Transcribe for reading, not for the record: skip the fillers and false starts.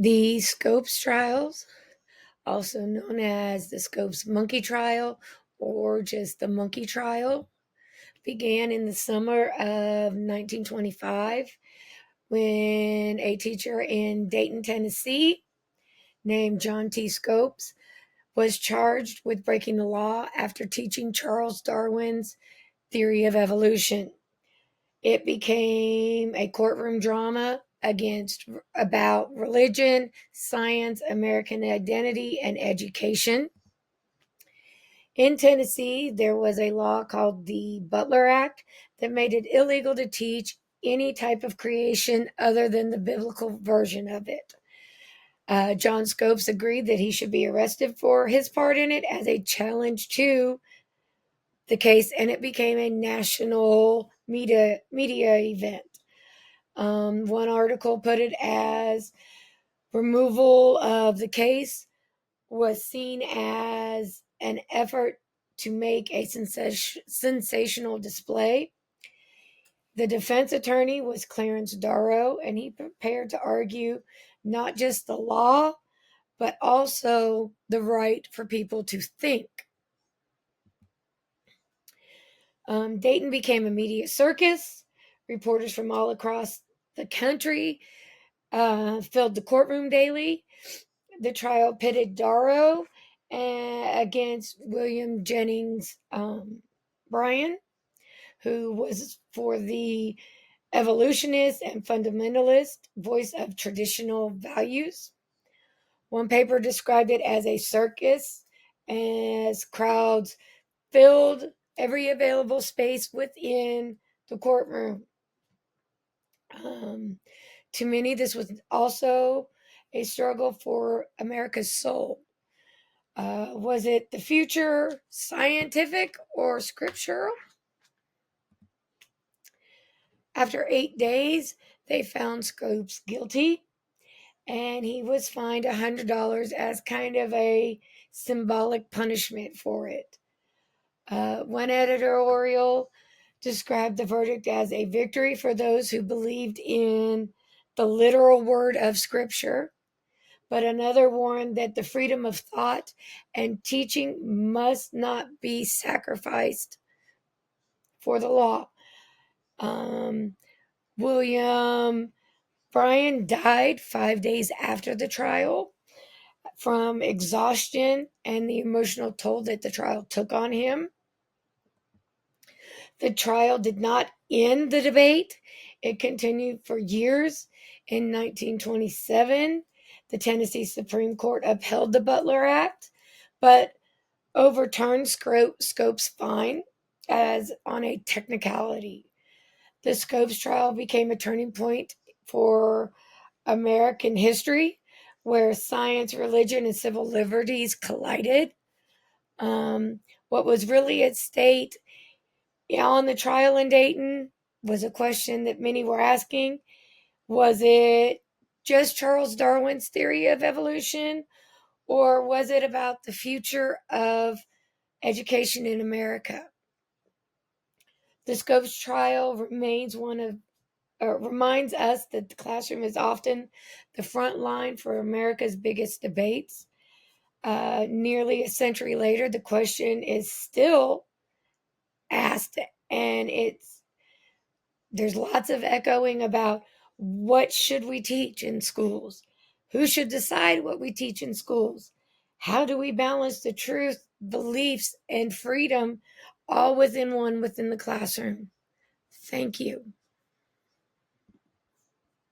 The Scopes trials, also known as the Scopes monkey trial or just the monkey trial, began in the summer of 1925 when a teacher in Dayton, Tennessee, named John T. Scopes, was charged with breaking the law after teaching Charles Darwin's theory of evolution. It became a courtroom drama about religion, science, American identity, and education. In Tennessee, there was a law called the Butler Act that made it illegal to teach any type of creation other than the biblical version of it. John Scopes agreed that he should be arrested for his part in it as a challenge to the case, and it became a national media event. One article put it as removal of the case was seen as an effort to make a sensational display. The defense attorney was Clarence Darrow, and he prepared to argue not just the law, but also the right for people to think. Dayton became a media circus. Reporters from all across the country filled the courtroom daily. The trial pitted Darrow against William Jennings Bryan, who was for the evolutionist and fundamentalist voice of traditional values. One paper described it as a circus, as crowds filled every available space within the courtroom. To many, this was also a struggle for America's soul. Was it the future, scientific, or scriptural? After 8 days, they found Scopes guilty, and he was fined $100 as kind of a symbolic punishment for it. One editorial described the verdict as a victory for those who believed in the literal word of Scripture, but another warned that the freedom of thought and teaching must not be sacrificed for the law. William Bryan died 5 days after the trial from exhaustion and the emotional toll that the trial took on him. The trial did not end the debate. It continued for years. In 1927, the Tennessee Supreme Court upheld the Butler Act, but overturned Scopes' fine as on a technicality. The Scopes trial became a turning point for American history, where science, religion, and civil liberties collided. What was really at stake on the trial in Dayton was a question that many were asking. Was it just Charles Darwin's theory of evolution, or was it about the future of education in America? The Scopes trial reminds us that the classroom is often the front line for America's biggest debates. Nearly a century later, the question is still asked, and there's lots of echoing about what should we teach in schools? Who should decide what we teach in schools? How do we balance the truth, beliefs, and freedom all within the classroom? Thank you.